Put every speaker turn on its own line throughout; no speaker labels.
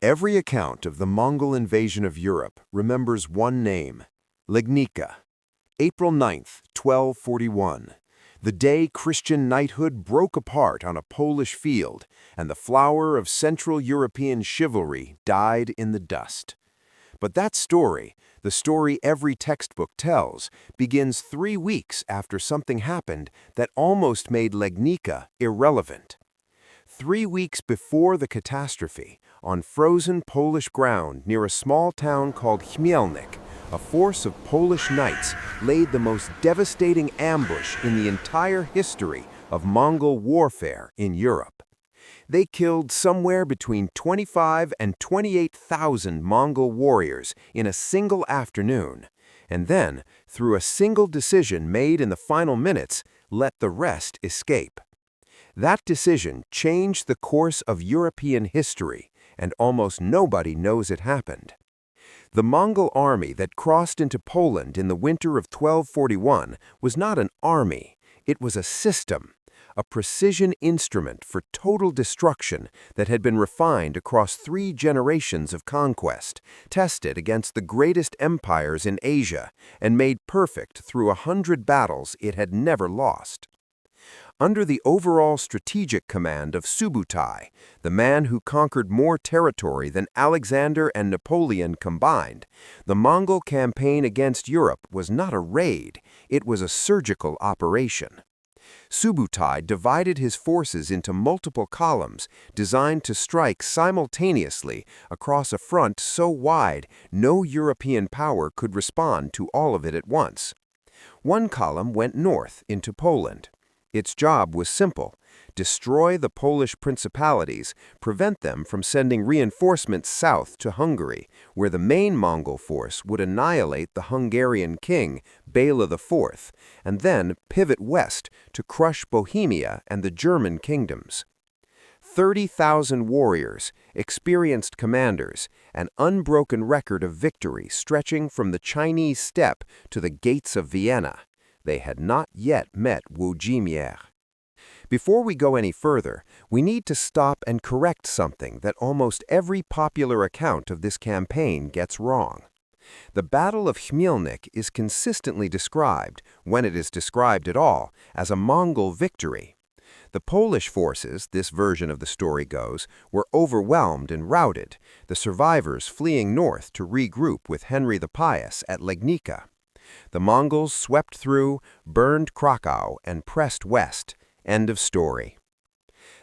Every account of the Mongol invasion of Europe remembers one name, Legnica. April 9th, 1241, the day Christian knighthood broke apart on a Polish field and the flower of Central European chivalry died in the dust. But that story, the story every textbook tells, begins 3 weeks after something happened that almost made Legnica irrelevant. 3 weeks before the catastrophe, on frozen Polish ground near a small town called Chmielnik, a force of Polish knights laid the most devastating ambush in the entire history of Mongol warfare in Europe. They killed somewhere between 25 and 28,000 Mongol warriors in a single afternoon, and then, through a single decision made in the final minutes, let the rest escape. That decision changed the course of European history, and almost nobody knows it happened. The Mongol army that crossed into Poland in the winter of 1241 was not an army, it was a system, a precision instrument for total destruction that had been refined across 3 generations of conquest, tested against the greatest empires in Asia, and made perfect through 100 battles it had never lost. Under the overall strategic command of Subutai, the man who conquered more territory than Alexander and Napoleon combined, the Mongol campaign against Europe was not a raid, it was a surgical operation. Subutai divided his forces into multiple columns designed to strike simultaneously across a front so wide no European power could respond to all of it at once. One column went north into Poland. Its job was simple: destroy the Polish principalities, prevent them from sending reinforcements south to Hungary, where the main Mongol force would annihilate the Hungarian king, Bela IV, and then pivot west to crush Bohemia and the German kingdoms. 30,000 warriors, experienced commanders, an unbroken record of victory stretching from the Chinese steppe to the gates of Vienna. They had not yet met Włodzimierz. Before we go any further, we need to stop and correct something that almost every popular account of this campaign gets wrong. The Battle of Chmielnik is consistently described, when it is described at all, as a Mongol victory. The Polish forces, this version of the story goes, were overwhelmed and routed, the survivors fleeing north to regroup with Henry the Pious at Legnica. The Mongols swept through, burned Krakow, and pressed west. End of story.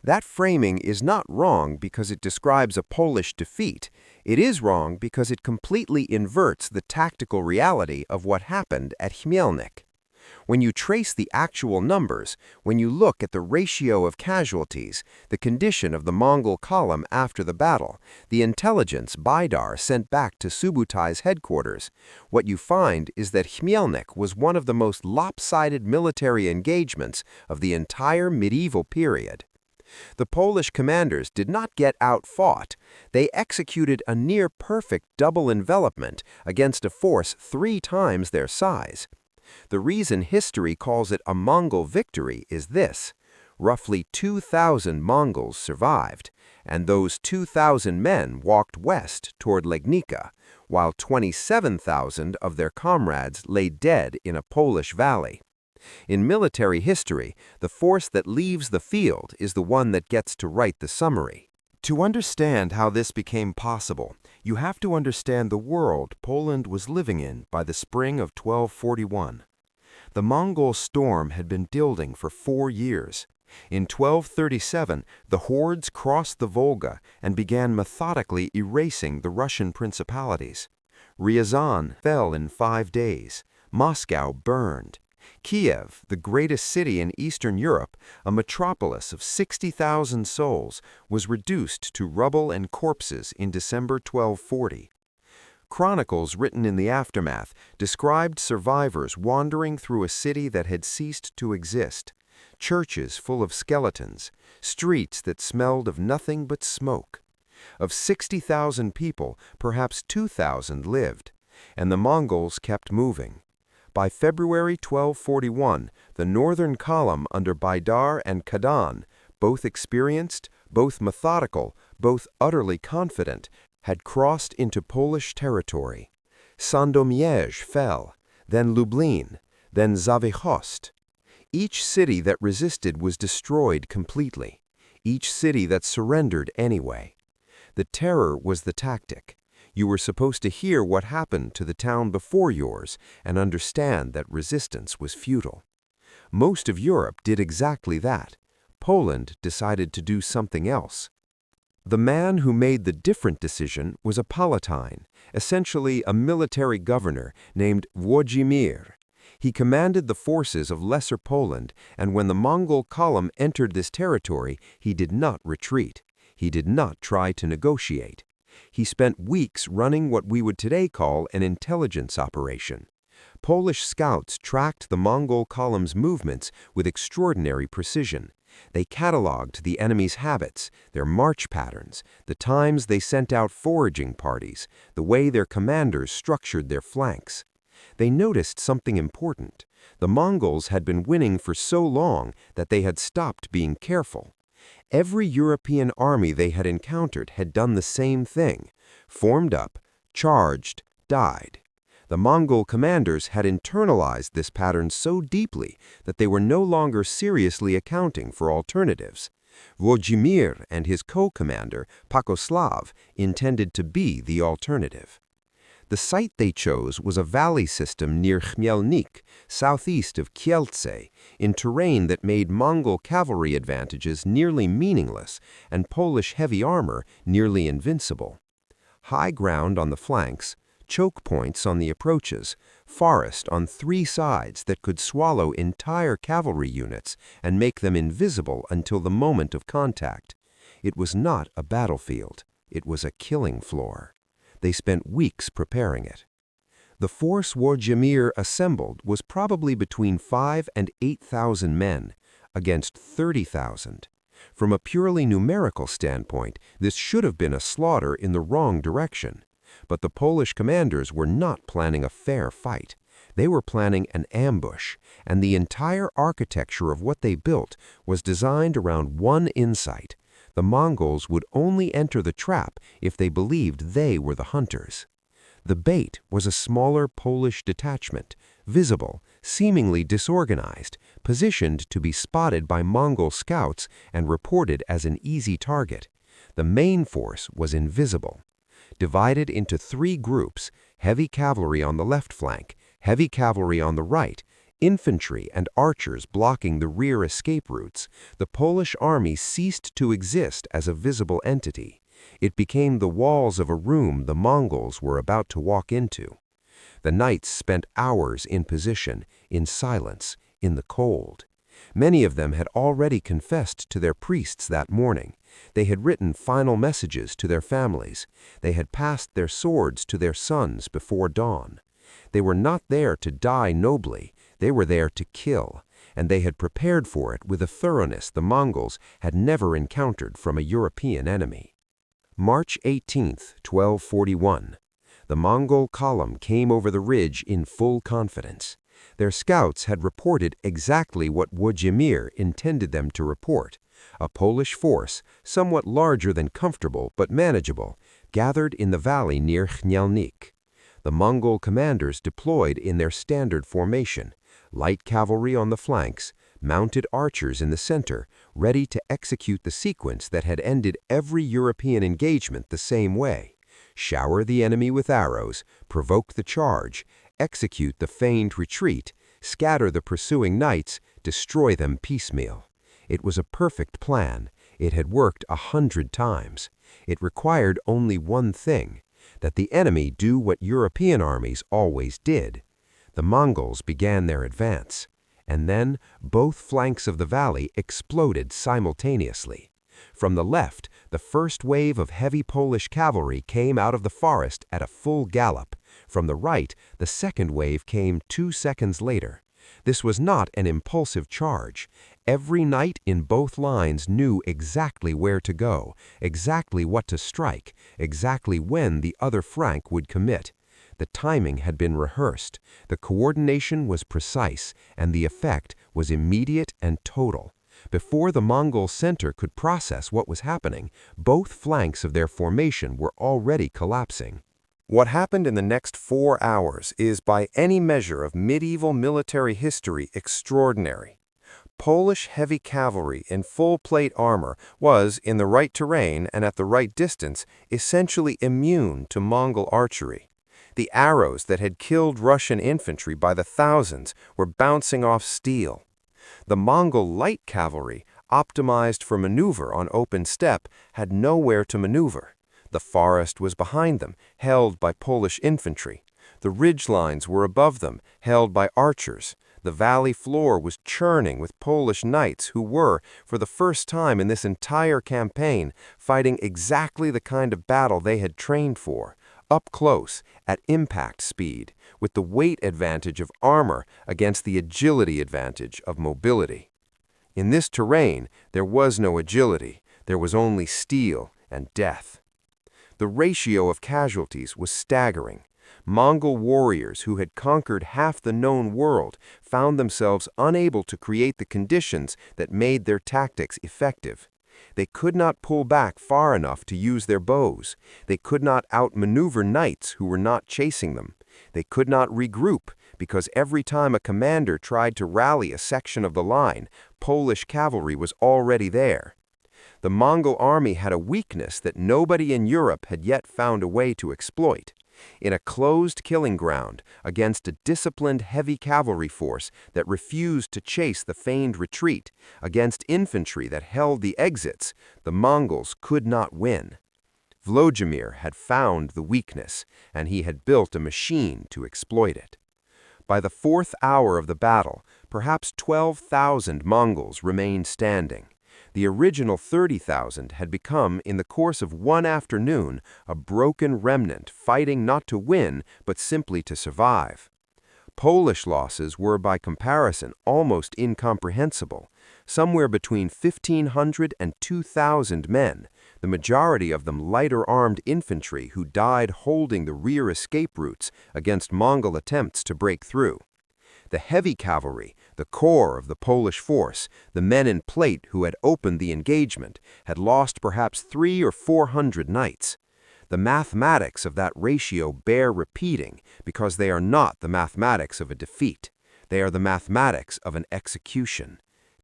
That framing is not wrong because it describes a Polish defeat. It is wrong because it completely inverts the tactical reality of what happened at Chmielnik. When you trace the actual numbers, when you look at the ratio of casualties, the condition of the Mongol column after the battle, the intelligence Baidar sent back to Subutai's headquarters, what you find is that Chmielnik was one of the most lopsided military engagements of the entire medieval period. The Polish commanders did not get outfought. They executed a near-perfect double envelopment against a force 3 times their size. The reason history calls it a Mongol victory is this: roughly 2,000 Mongols survived, and those 2,000 men walked west toward Legnica, while 27,000 of their comrades lay dead in a Polish valley. In military history, the force that leaves the field is the one that gets to write the summary. To understand how this became possible, you have to understand the world Poland was living in by the spring of 1241. The Mongol storm had been building for 4 years. In 1237, the hordes crossed the Volga and began methodically erasing the Russian principalities. Ryazan fell in 5 days. Moscow burned. Kiev, the greatest city in Eastern Europe, a metropolis of 60,000 souls, was reduced to rubble and corpses in December 1240. Chronicles written in the aftermath described survivors wandering through a city that had ceased to exist, churches full of skeletons, streets that smelled of nothing but smoke. Of 60,000 people, perhaps 2,000 lived, and the Mongols kept moving. By February 1241, the northern column under Baidar and Kadan, both experienced, both methodical, both utterly confident, had crossed into Polish territory. Sandomierz fell, then Lublin, then Zawichost. Each city that resisted was destroyed completely. Each city that surrendered anyway. The terror was the tactic. You were supposed to hear what happened to the town before yours and understand that resistance was futile. Most of Europe did exactly that. Poland decided to do something else. The man who made the different decision was a Palatine, essentially a military governor named Włodzimir. He commanded the forces of Lesser Poland, and when the Mongol column entered this territory, he did not retreat. He did not try to negotiate. He spent weeks running what we would today call an intelligence operation. Polish scouts tracked the Mongol column's movements with extraordinary precision. They catalogued the enemy's habits, their march patterns, the times they sent out foraging parties, the way their commanders structured their flanks. They noticed something important. The Mongols had been winning for so long that they had stopped being careful. Every European army they had encountered had done the same thing: formed up, charged, died. The Mongol commanders had internalized this pattern so deeply that they were no longer seriously accounting for alternatives. Włodzimir and his co-commander, Pakoslav, intended to be the alternative. The site they chose was a valley system near Khmelnyk, southeast of Kielce, in terrain that made Mongol cavalry advantages nearly meaningless and Polish heavy armor nearly invincible. High ground on the flanks, choke points on the approaches, forest on 3 sides that could swallow entire cavalry units and make them invisible until the moment of contact. It was not a battlefield. It was a killing floor. They spent weeks preparing it. The force Włodzimir assembled was probably between 5,000 and 8,000 men, against 30,000. From a purely numerical standpoint, this should have been a slaughter in the wrong direction. But the Polish commanders were not planning a fair fight. They were planning an ambush, and the entire architecture of what they built was designed around one insight: the Mongols would only enter the trap if they believed they were the hunters. The bait was a smaller Polish detachment, visible, seemingly disorganized, positioned to be spotted by Mongol scouts and reported as an easy target. The main force was invisible. Divided into 3 groups, heavy cavalry on the left flank, heavy cavalry on the right, infantry and archers blocking the rear escape routes, the Polish army ceased to exist as a visible entity. It became the walls of a room the Mongols were about to walk into. The knights spent hours in position, in silence, in the cold. Many of them had already confessed to their priests that morning. They had written final messages to their families. They had passed their swords to their sons before dawn. They were not there to die nobly. They were there to kill, and they had prepared for it with a thoroughness the Mongols had never encountered from a European enemy. March 18, 1241. The Mongol column came over the ridge in full confidence. Their scouts had reported exactly what Włodzimir intended them to report. A Polish force, somewhat larger than comfortable but manageable, gathered in the valley near Khmelnyk. The Mongol commanders deployed in their standard formation: light cavalry on the flanks, mounted archers in the center, ready to execute the sequence that had ended every European engagement the same way: shower the enemy with arrows, provoke the charge, execute the feigned retreat, scatter the pursuing knights, destroy them piecemeal. It was a perfect plan. It had worked 100 times. It required only one thing: that the enemy do what European armies always did. The Mongols began their advance, and then both flanks of the valley exploded simultaneously. From the left, the first wave of heavy Polish cavalry came out of the forest at a full gallop. From the right, the second wave came 2 seconds later. This was not an impulsive charge. Every knight in both lines knew exactly where to go, exactly what to strike, exactly when the other flank would commit. The timing had been rehearsed, the coordination was precise, and the effect was immediate and total. Before the Mongol center could process what was happening, both flanks of their formation were already collapsing. What happened in the next 4 hours is, by any measure of medieval military history, extraordinary. Polish heavy cavalry in full-plate armor was, in the right terrain and at the right distance, essentially immune to Mongol archery. The arrows that had killed Russian infantry by the thousands were bouncing off steel. The Mongol light cavalry, optimized for maneuver on open steppe, had nowhere to maneuver. The forest was behind them, held by Polish infantry. The ridgelines were above them, held by archers. The valley floor was churning with Polish knights who were, for the first time in this entire campaign, fighting exactly the kind of battle they had trained for, up close, at impact speed, with the weight advantage of armor against the agility advantage of mobility. In this terrain, there was no agility, there was only steel and death. The ratio of casualties was staggering. Mongol warriors who had conquered half the known world found themselves unable to create the conditions that made their tactics effective. They could not pull back far enough to use their bows. They could not outmaneuver knights who were not chasing them. They could not regroup because every time a commander tried to rally a section of the line, Polish cavalry was already there. The Mongol army had a weakness that nobody in Europe had yet found a way to exploit. In a closed killing ground, against a disciplined heavy cavalry force that refused to chase the feigned retreat, against infantry that held the exits, the Mongols could not win. Vladimir had found the weakness, and he had built a machine to exploit it. By the 4th hour of the battle, perhaps 12,000 Mongols remained standing. The original 30,000 had become, in the course of one afternoon, a broken remnant fighting not to win, but simply to survive. Polish losses were, by comparison, almost incomprehensible. Somewhere between 1,500 and 2,000 men, the majority of them lighter-armed infantry who died holding the rear escape routes against Mongol attempts to break through. The heavy cavalry, the core of the Polish force, the men in plate who had opened the engagement, had lost perhaps 300 or 400 knights. The mathematics of that ratio bear repeating because they are not the mathematics of a defeat. They are the mathematics of an execution.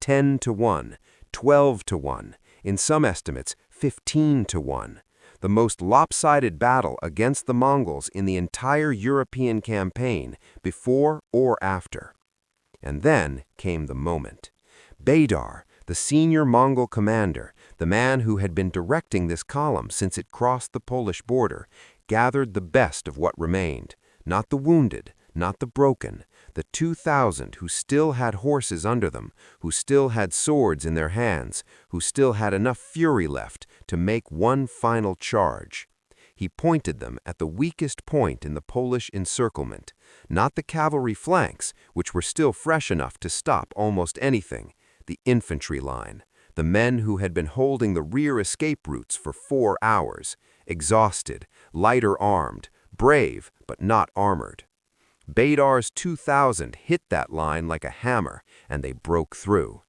10 to 1, 12 to 1, in some estimates 15 to 1. The most lopsided battle against the Mongols in the entire European campaign, before or after. And then came the moment. Baydar, the senior Mongol commander, the man who had been directing this column since it crossed the Polish border, gathered the best of what remained, not the wounded, not the broken, the 2,000 who still had horses under them, who still had swords in their hands, who still had enough fury left to make one final charge. He pointed them at the weakest point in the Polish encirclement, not the cavalry flanks, which were still fresh enough to stop almost anything, the infantry line, the men who had been holding the rear escape routes for 4 hours, exhausted, lighter armed, brave but not armored. Baydar's 2,000 hit that line like a hammer, and they broke through.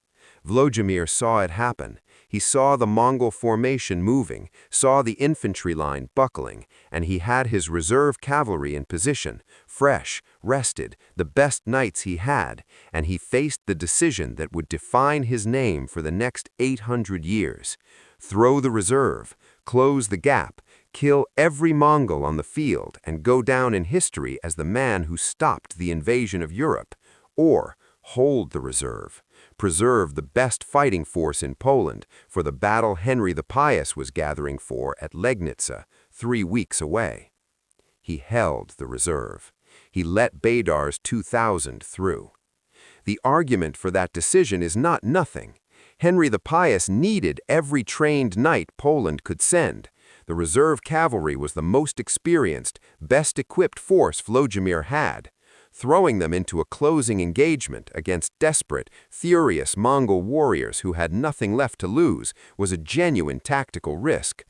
Vladimir saw it happen. He saw the Mongol formation moving, saw the infantry line buckling, and he had his reserve cavalry in position, fresh, rested, the best knights he had, and he faced the decision that would define his name for the next 800 years. Throw the reserve, close the gap, kill every Mongol on the field, and go down in history as the man who stopped the invasion of Europe, or hold the reserve, preserve the best fighting force in Poland for the battle Henry the Pious was gathering for at Legnica, 3 weeks away. He held the reserve. He let Baydar's 2,000 through. The argument for that decision is not nothing. Henry the Pious needed every trained knight Poland could send. The reserve cavalry was the most experienced, best equipped force Vladimir had. Throwing them into a closing engagement against desperate, furious Mongol warriors who had nothing left to lose was a genuine tactical risk.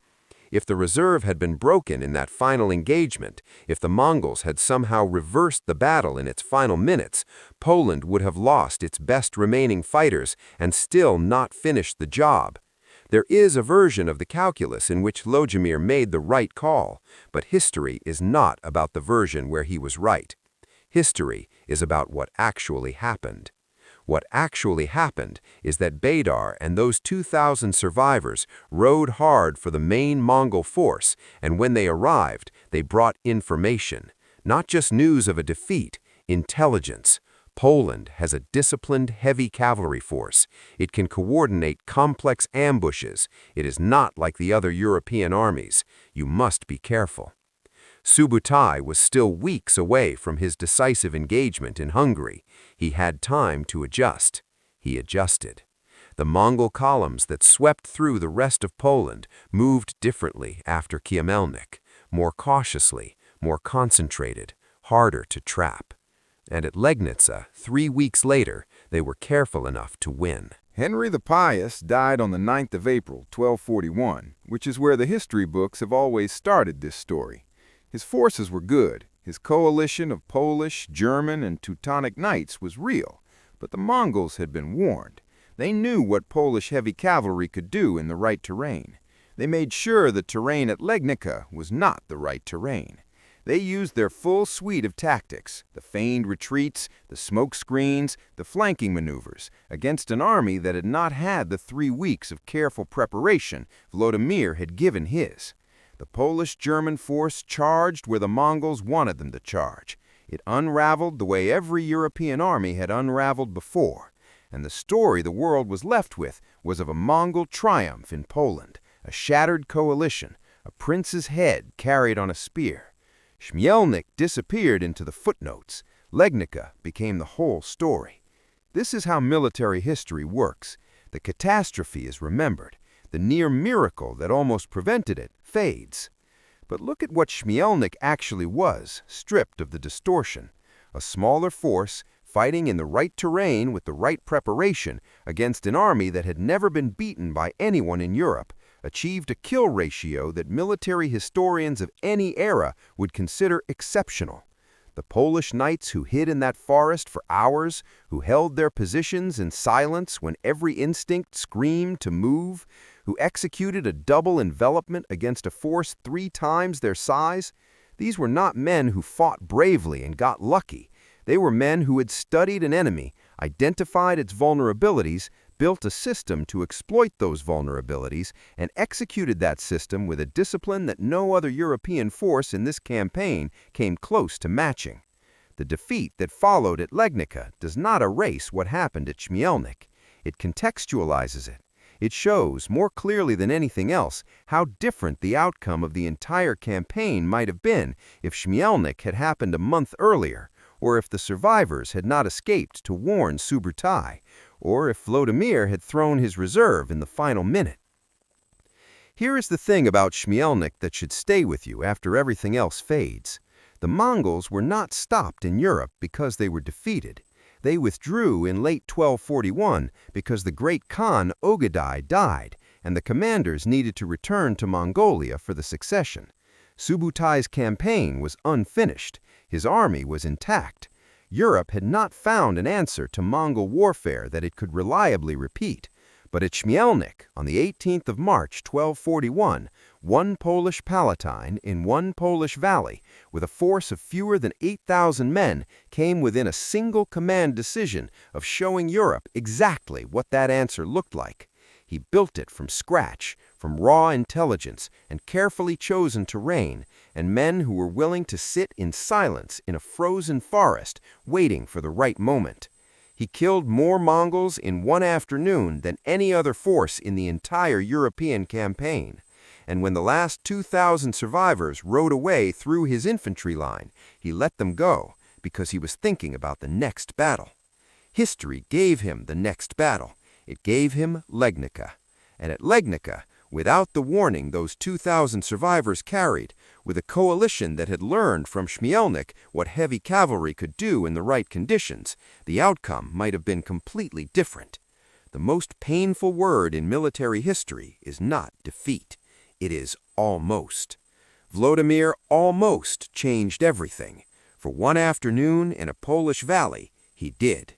If the reserve had been broken in that final engagement, if the Mongols had somehow reversed the battle in its final minutes, Poland would have lost its best remaining fighters and still not finished the job. There is a version of the calculus in which Lodimir made the right call, but history is not about the version where he was right. History is about what actually happened. What actually happened is that Baydar and those 2,000 survivors rode hard for the main Mongol force, and when they arrived, they brought information, not just news of a defeat, intelligence. Poland has a disciplined, heavy cavalry force. It can coordinate complex ambushes. It is not like the other European armies. You must be careful. Subutai was still weeks away from his decisive engagement in Hungary. He had time to adjust. He adjusted. The Mongol columns that swept through the rest of Poland moved differently after Kiamelnik, more cautiously, more concentrated, harder to trap. And at Legnica, 3 weeks later, they were careful enough to win.
Henry the Pious died on the 9th of April, 1241, which is where the history books have always started this story. His forces were good. His coalition of Polish, German, and Teutonic knights was real, but the Mongols had been warned. They knew what Polish heavy cavalry could do in the right terrain. They made sure the terrain at Legnica was not the right terrain. They used their full suite of tactics, the feigned retreats, the smoke screens, the flanking maneuvers, against an army that had not had the 3 weeks of careful preparation Vladimir had given his. The Polish-German force charged where the Mongols wanted them to charge. It unraveled the way every European army had unraveled before. And the story the world was left with was of a Mongol triumph in Poland, a shattered coalition, a prince's head carried on a spear. Śmielnik disappeared into the footnotes. Legnica became the whole story. This is how military history works. The catastrophe is remembered. The near miracle that almost prevented it fades. But look at what Śmielnik actually was, stripped of the distortion. A smaller force, fighting in the right terrain with the right preparation against an army that had never been beaten by anyone in Europe, achieved a kill ratio that military historians of any era would consider exceptional. The Polish knights who hid in that forest for hours, who held their positions in silence when every instinct screamed to move, who executed a double envelopment against a force 3 times their size, these were not men who fought bravely and got lucky. They were men who had studied an enemy, identified its vulnerabilities, built a system to exploit those vulnerabilities, and executed that system with a discipline that no other European force in this campaign came close to matching. The defeat that followed at Legnica does not erase what happened at Śmielnik. It contextualizes it. It shows, more clearly than anything else, how different the outcome of the entire campaign might have been if Śmielnik had happened a month earlier, or if the survivors had not escaped to warn Subutai, or if Vladimir had thrown his reserve in the final minute. Here is the thing about Śmielnik that should stay with you after everything else fades. The Mongols were not stopped in Europe because they were defeated. They withdrew in late 1241 because the great Khan Ogadai died, and the commanders needed to return to Mongolia for the succession. Subutai's campaign was unfinished. His army was intact. Europe had not found an answer to Mongol warfare that it could reliably repeat. But at Śmielnik, on the 18th of March, 1241, one Polish Palatine in one Polish valley, with a force of fewer than 8,000 men, came within a single command decision of showing Europe exactly what that answer looked like. He built it from scratch, from raw intelligence and carefully chosen terrain, and men who were willing to sit in silence in a frozen forest, waiting for the right moment. He killed more Mongols in one afternoon than any other force in the entire European campaign. And when the last 2,000 survivors rode away through his infantry line, he let them go because he was thinking about the next battle. History gave him the next battle. It gave him Legnica. And at Legnica, without the warning those 2,000 survivors carried, with a coalition that had learned from Śmielnik what heavy cavalry could do in the right conditions, the outcome might have been completely different. The most painful word in military history is not defeat.
It is almost. Vladimir almost changed everything. For one afternoon in a Polish valley, he did.